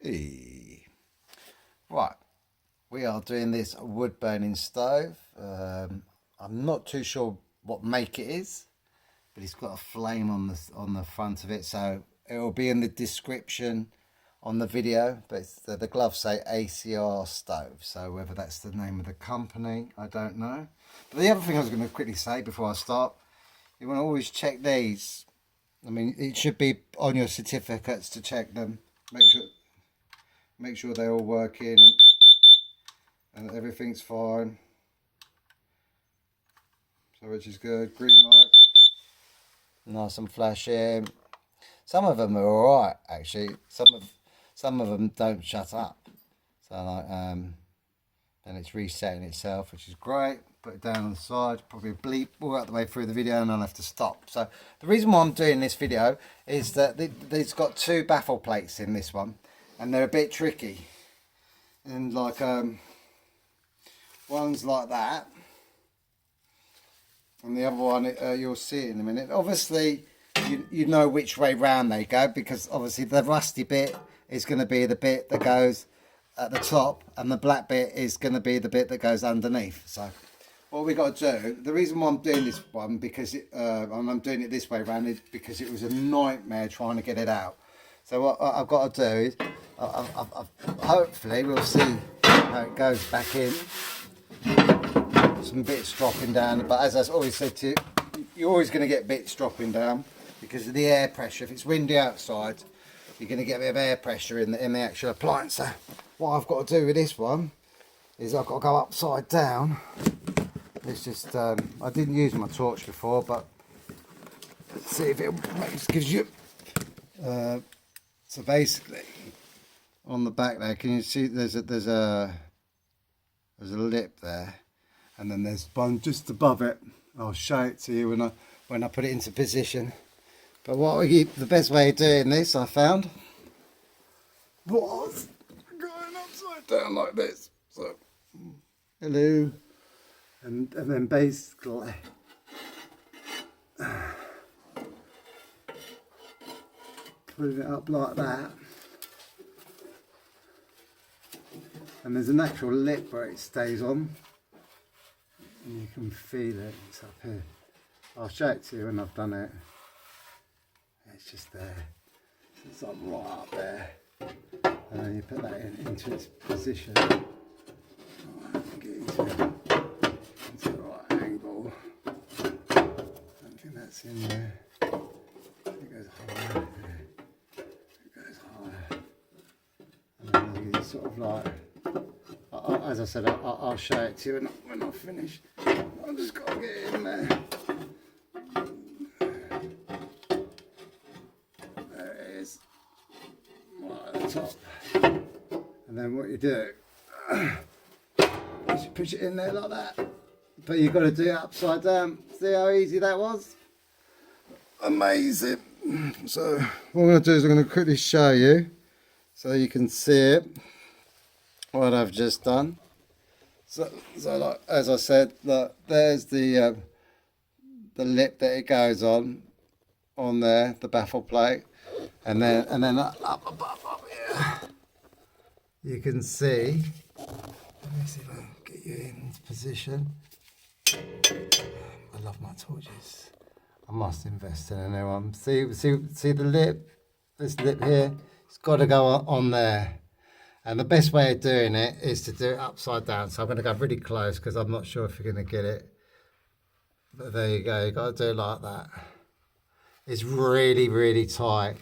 Hey. Right, we are doing this wood burning stove. I'm not too sure what make it is, but it's got a flame on the front of it, so it will be in the description on the video. But the gloves say ACR stove, so whether that's the name of the company, I don't know. But the other thing I was going to quickly say before I start, you want to always check these. I mean, it should be on your certificates to check them. Make sure they're all working and everything's fine. So which is good. Green light, nice and flashing. Some of them are all right actually. Some of them don't shut up. So like then it's resetting itself, which is great. Put it down on the side, probably a bleep all out the way through the video, and I'll have to stop. So the reason why I'm doing this video is that it's got two baffle plates in this one, and they're a bit tricky. And like one's like that, and the other one you'll see it in a minute. Obviously, you know which way round they go, because obviously the rusty bit is going to be the bit that goes at the top, and the black bit is going to be the bit that goes underneath. So what we got to do, the reason why I'm doing this one, because I'm doing it this way around, is because it was a nightmare trying to get it out. So what I've got to do is, hopefully we'll see how it goes back in. Some bits dropping down, but as I always said to you, you're always going to get bits dropping down because of the air pressure. If it's windy outside, you're going to get a bit of air pressure in the actual appliance. So what I've got to do with this one is I've got to go upside down. It's just I didn't use my torch before, but let's see if it gives you so basically on the back there, can you see there's a lip there, and then there's one just above it. I'll show it to you when I put it into position. But the best way of doing this, I found, was going upside down like this. So hello. And then basically putting it up like that, and there's an actual lip where it stays on, and you can feel it. It's up here. I'll show it to you when I've done it. It's just there. It's like right up there, and then you put that into its position. Get into the right angle. I don't think that's in there. It goes higher. It goes higher. And then you sort of like, as I said, I'll show it to you when I finish. I've just got to get it in there. There it is. Right at the top. And then what you do, you push it in there like that, but you've got to do it upside down. See how easy that was? Amazing. So what I'm going to do is I'm going to quickly show you so you can see it, what I've just done. So like, as I said, look, there's the lip that it goes on there, the baffle plate, and then up above up here you can see. Let me see if I can get you in position. I love my torches. I must invest in a new one. See the lip? This lip here, it's got to go on there. And the best way of doing it is to do it upside down. So I'm going to go really close because I'm not sure if you're going to get it. But there you go. You've got to do it like that. It's really, really tight.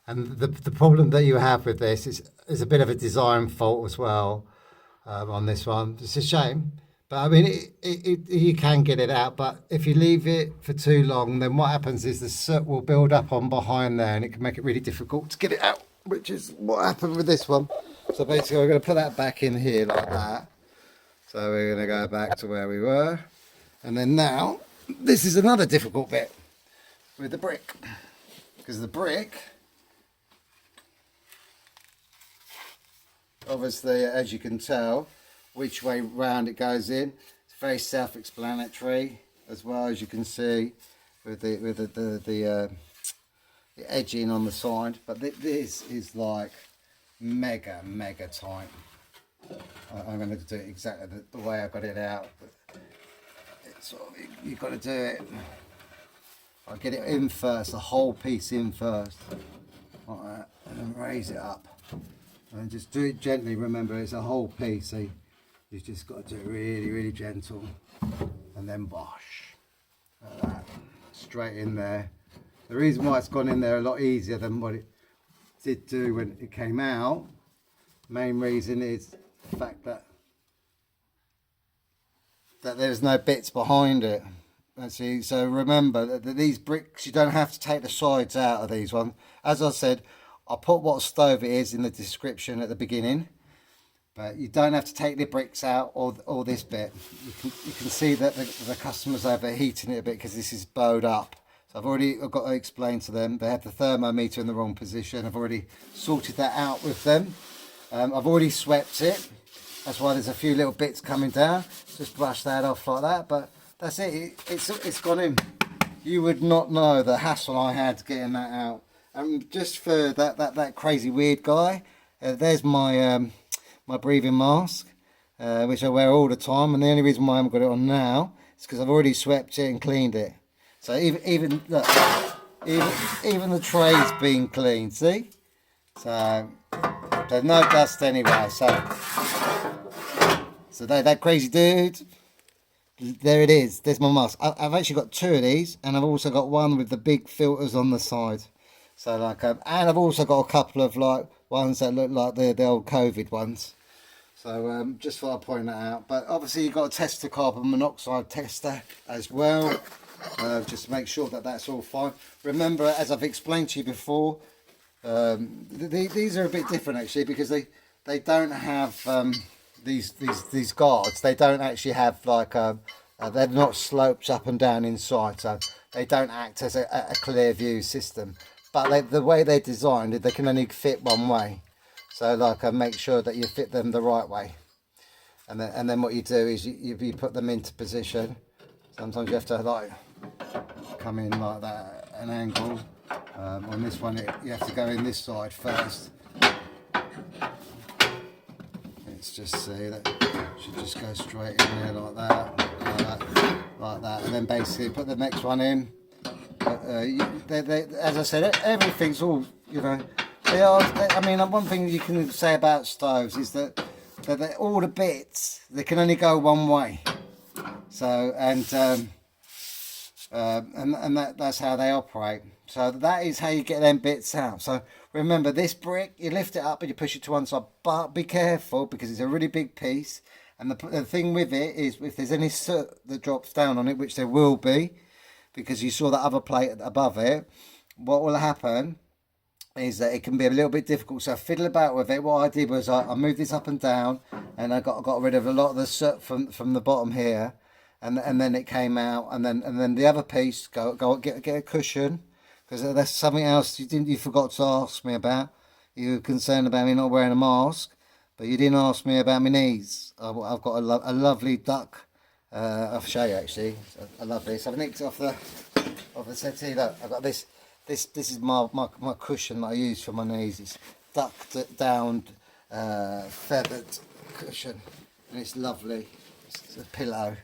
And the problem that you have with this is a bit of a design fault as well on this one. It's a shame. But I mean, you can get it out. But if you leave it for too long, then what happens is the soot will build up on behind there, and it can make it really difficult to get it out, which is what happened with this one. So basically we're going to put that back in here like that. So we're going to go back to where we were. And then now, this is another difficult bit with the brick. Because the brick, obviously, as you can tell, which way round it goes in. It's very self-explanatory, as well as you can see with the edging on the side. But this is like mega tight. I'm going to do it exactly the way I got it out. But it's sort of, you've got to do it. I get it in first, the whole piece in first, like that, and then raise it up. And just do it gently. Remember, it's a whole piece, so you've just got to do it really gentle, and then wash like that, straight in there. The reason why it's gone in there a lot easier than what it did do when it came out, main reason is the fact that there's no bits behind it. See, so remember that these bricks, you don't have to take the sides out of these ones. As I said, I'll put what stove it is in the description at the beginning, but you don't have to take the bricks out or this bit. You can see that the customer's overheating it a bit because this is bowed up. So I've got to explain to them. They have the thermometer in the wrong position. I've already sorted that out with them. I've already swept it. That's why there's a few little bits coming down. Just brush that off like that, but that's it. It's gone in. You would not know the hassle I had getting that out. Just for that crazy weird guy, there's my my breathing mask, which I wear all the time, and the only reason why I haven't got it on now is because I've already swept it and cleaned it. So even look, even the tray's been cleaned. See, so there's no dust anyway. So that crazy dude. There it is. There's my mask. I've actually got two of these, and I've also got one with the big filters on the side. So like, and I've also got a couple of like ones that look like the old COVID ones. So just thought I'd point that out. But obviously you've got to test the carbon monoxide tester as well, just to make sure that that's all fine. Remember, as I've explained to you before, these are a bit different actually because they don't have these guards. They don't actually have like they're not sloped up and down inside, so they don't act as a clear view system. But the way they're designed, they can only fit one way. So like make sure that you fit them the right way. And then what you do is you put them into position. Sometimes you have to like come in like that, an angle. On this one, you have to go in this side first. Let's just see that should just go straight in there like that, and then basically put the next one in. As I said, everything's all, you know, I mean, one thing you can say about stoves is that all the bits, they can only go one way. So that's how they operate. So that is how you get them bits out. So remember, this brick, you lift it up and you push it to one side, but be careful because it's a really big piece. And the thing with it is, if there's any soot that drops down on it, which there will be, because you saw that other plate above it, what will happen is that it can be a little bit difficult. So I fiddle about with it. What I did was I moved this up and down, and I got rid of a lot of the soot from the bottom here, and then it came out, and then the other piece get a cushion, because that's something else you forgot to ask me about. You were concerned about me not wearing a mask, but you didn't ask me about my knees. I've got a lovely duck. I'll show you actually. I love this. I've nicked off the settee. Look, I've got this. This is my cushion that I use for my knees. It's ducked down, feathered cushion, and it's lovely. It's a pillow,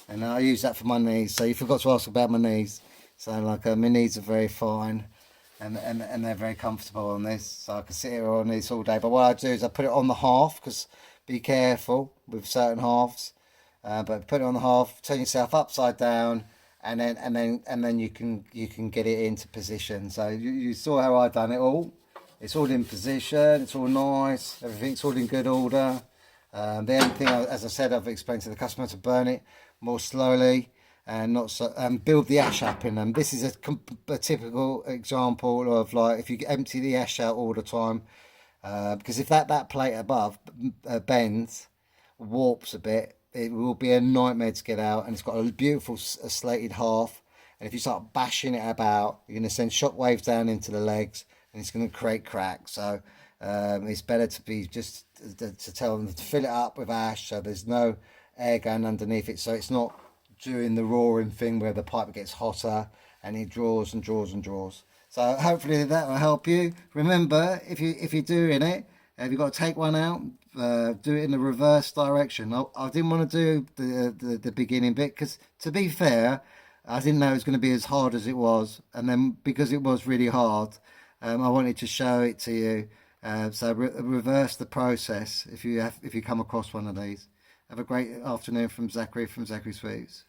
and I use that for my knees. So you forgot to ask about my knees. So like my knees are very fine, and they're very comfortable on this. So I can sit here on this all day. But what I do is I put it on the half, because be careful with certain halves. But put it on the half, turn yourself upside down, and then you can get it into position. So you saw how I done it all. It's all in position. It's all nice. Everything's all in good order. The only thing, as I said, I've explained to the customer to burn it more slowly and not so, build the ash up in them. This is a typical example of like if you empty the ash out all the time, because if that plate above bends, warps a bit, it will be a nightmare to get out. And it's got a beautiful slated half, and if you start bashing it about, you're going to send shock waves down into the legs, and it's going to create cracks. So it's better to be just to tell them to fill it up with ash, so there's no air going underneath it, so it's not doing the roaring thing where the pipe gets hotter and it draws and draws and draws. So hopefully that will help you. Remember, if you're doing it, If you've got to take one out, do it in the reverse direction. I didn't want to do the beginning bit because, to be fair, I didn't know it was going to be as hard as it was. And then because it was really hard, I wanted to show it to you. So reverse the process if you come across one of these. Have a great afternoon from Zachary Sweeps.